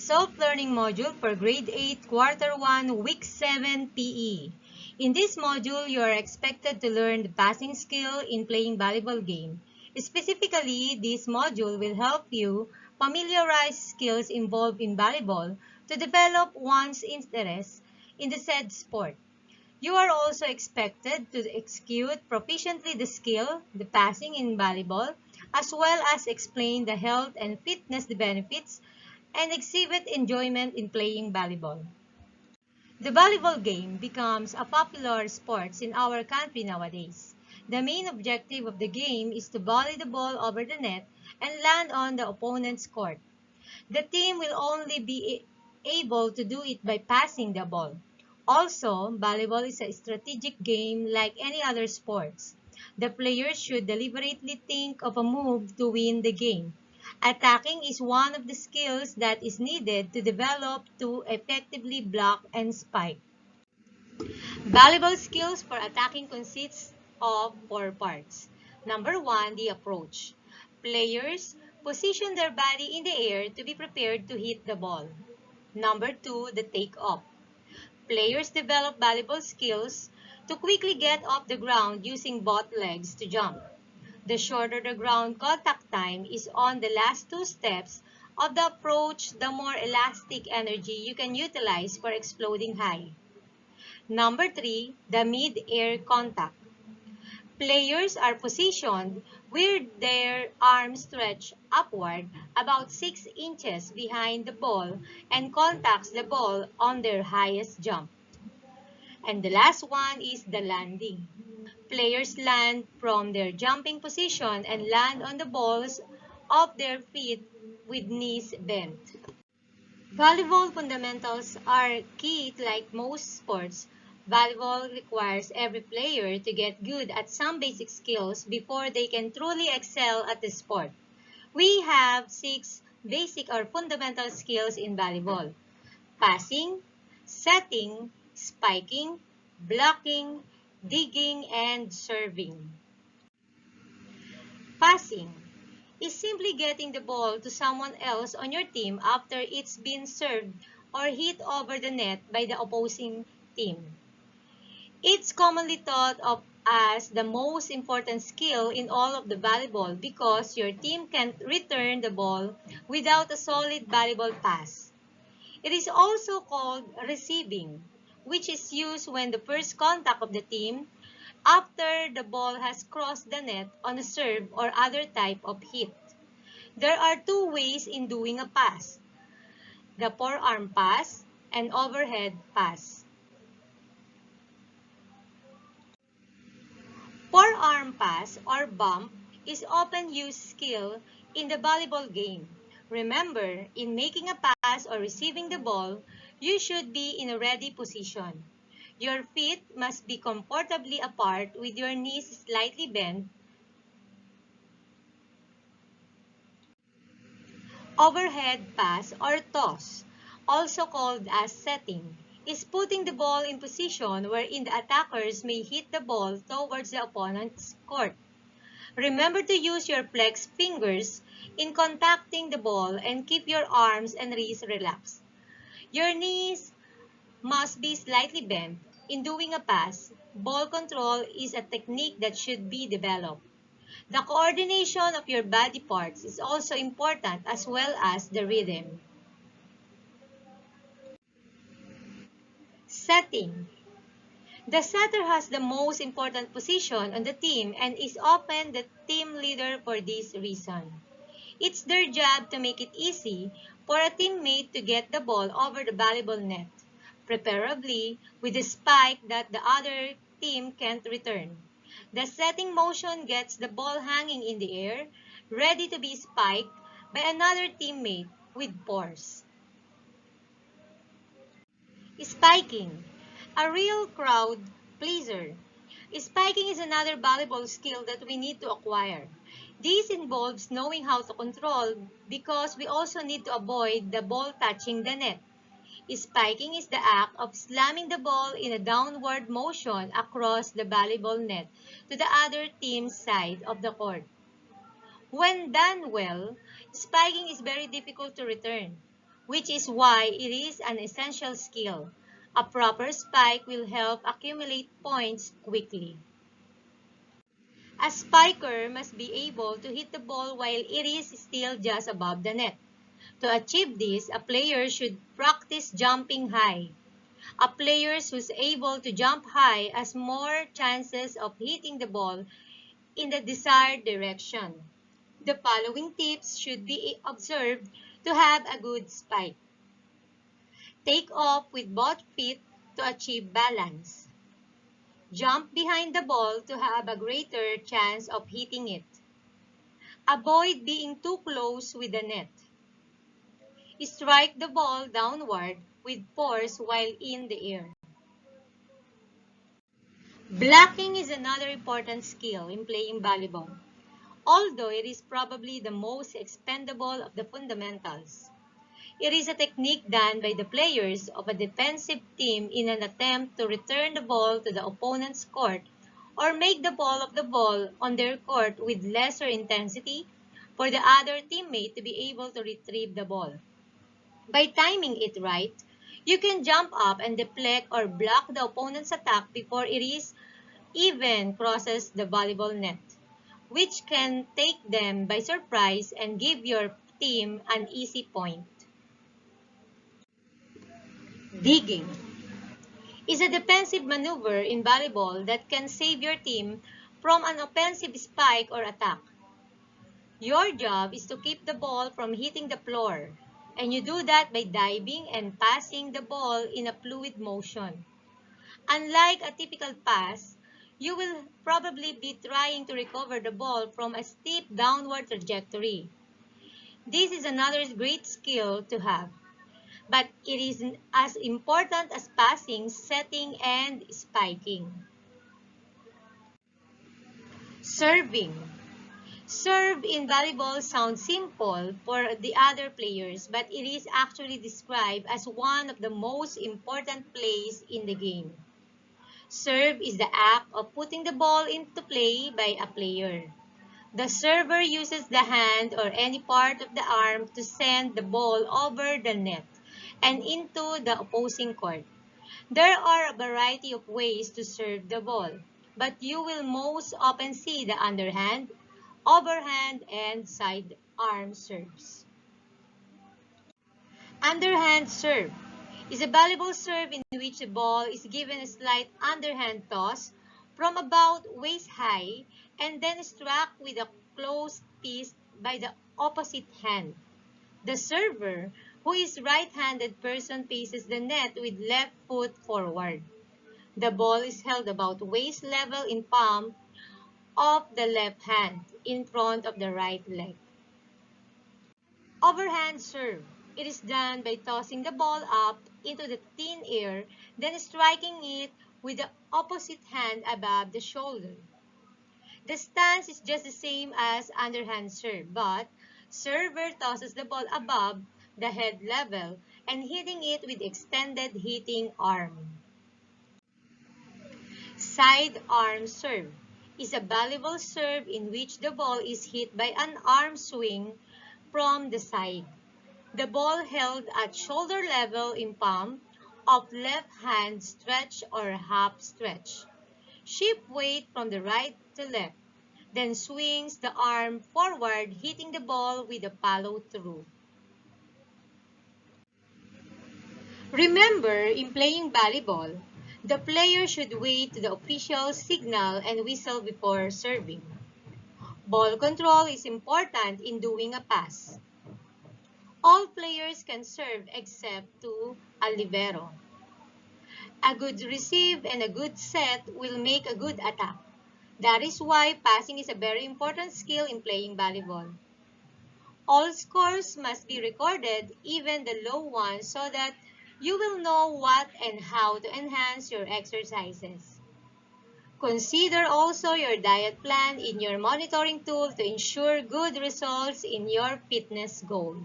Self-Learning Module for Grade 8, Quarter 1, Week 7 PE. In this module, you are expected to learn the passing skill in playing volleyball game. Specifically, this module will help you familiarize skills involved in volleyball to develop one's interest in the said sport. You are also expected to execute proficiently the skill, the passing in volleyball, as well as explain the health and fitness benefits and exhibit enjoyment in playing volleyball. The volleyball game becomes a popular sport in our country nowadays. The main objective of the game is to volley the ball over the net and land on the opponent's court. The team will only be able to do it by passing the ball. Also, volleyball is a strategic game like any other sports. The players should deliberately think of a move to win the game. Attacking is one of the skills that is needed to develop to effectively block and spike. Volleyball skills for attacking consists of 4 parts. Number 1, the approach. Players position their body in the air to be prepared to hit the ball. Number 2, the take-off. Players develop volleyball skills to quickly get off the ground using both legs to jump. The shorter the ground contact time is on the last 2 steps of the approach, the more elastic energy you can utilize for exploding high. Number 3, the mid-air contact. Players are positioned with their arms stretched upward about 6 inches behind the ball and contacts the ball on their highest jump. And the last one is the landing. Players land from their jumping position and land on the balls of their feet with knees bent. Volleyball fundamentals are key like most sports. Volleyball requires every player to get good at some basic skills before they can truly excel at the sport. We have 6 basic or fundamental skills in volleyball: passing, setting, spiking, blocking, digging, and serving. Passing is simply getting the ball to someone else on your team after it's been served or hit over the net by the opposing team. It's commonly thought of as the most important skill in all of the volleyball because your team can't return the ball without a solid volleyball pass. It is also called receiving, which is used when the first contact of the team after the ball has crossed the net on a serve or other type of hit. There are 2 ways in doing a pass: the forearm pass and overhead pass. Forearm pass or bump is often used skill in the volleyball game. Remember, in making a pass or receiving the ball, you should be in a ready position. Your feet must be comfortably apart with your knees slightly bent. Overhead pass or toss, also called as setting, is putting the ball in position wherein the attackers may hit the ball towards the opponent's court. Remember to use your flexed fingers in contacting the ball and keep your arms and wrists relaxed. Your knees must be slightly bent. In doing a pass, ball control is a technique that should be developed. The coordination of your body parts is also important as well as the rhythm. Setting. The setter has the most important position on the team and is often the team leader for this reason. It's their job to make it easy for a teammate to get the ball over the volleyball net, preferably with a spike that the other team can't return. The setting motion gets the ball hanging in the air, ready to be spiked by another teammate with force. Spiking, a real crowd pleaser. Spiking is another volleyball skill that we need to acquire. This involves knowing how to control because we also need to avoid the ball touching the net. Spiking is the act of slamming the ball in a downward motion across the volleyball net to the other team's side of the court. When done well, spiking is very difficult to return. which is why it is an essential skill. A proper spike will help accumulate points quickly. A spiker must be able to hit the ball while it is still just above the net. To achieve this, a player should practice jumping high. A player who's able to jump high has more chances of hitting the ball in the desired direction. The following tips should be observed to have a good spike. Take off with both feet to achieve balance. Jump behind the ball to have a greater chance of hitting it. Avoid being too close with the net. Strike the ball downward with force while in the air. Blocking is another important skill in playing volleyball, although it is probably the most expendable of the fundamentals. It is a technique done by the players of a defensive team in an attempt to return the ball to the opponent's court or make the ball of the ball on their court with lesser intensity for the other teammate to be able to retrieve the ball. By timing it right, you can jump up and deflect or block the opponent's attack before it is even crosses the volleyball net, which can take them by surprise and give your team an easy point. Digging is a defensive maneuver in volleyball that can save your team from an offensive spike or attack. Your job is to keep the ball from hitting the floor, and you do that by diving and passing the ball in a fluid motion. Unlike a typical pass, you will probably be trying to recover the ball from a steep downward trajectory. This is another great skill to have, but it is as important as passing, setting, and spiking. Serving. Serve in volleyball sounds simple for the other players, but it is actually described as one of the most important plays in the game. Serve is the act of putting the ball into play by a player. The server uses the hand or any part of the arm to send the ball over the net and into the opposing court. There are a variety of ways to serve the ball, but you will most often see the underhand, overhand, and sidearm serves. Underhand serve is a volleyball serve in which the ball is given a slight underhand toss from about waist high and then struck with a closed fist by the opposite hand. The server, who is right-handed person, faces the net with left foot forward. The ball is held about waist level in palm of the left hand in front of the right leg. Overhand serve. It is done by tossing the ball up into the thin air, then striking it with the opposite hand above the shoulder. The stance is just the same as underhand serve, but server tosses the ball above the head level and hitting it with extended hitting arm. Side arm serve is a volleyball serve in which the ball is hit by an arm swing from the side. The ball held at shoulder level in palm of left hand stretch or half stretch. Shift weight from the right to left, then swings the arm forward, hitting the ball with a follow-through. Remember, in playing volleyball, the player should wait to the official signal and whistle before serving. Ball control is important in doing a pass. All players can serve except to a libero. A good receive and a good set will make a good attack. That is why passing is a very important skill in playing volleyball. All scores must be recorded, even the low ones, so that you will know what and how to enhance your exercises. Consider also your diet plan in your monitoring tool to ensure good results in your fitness goal.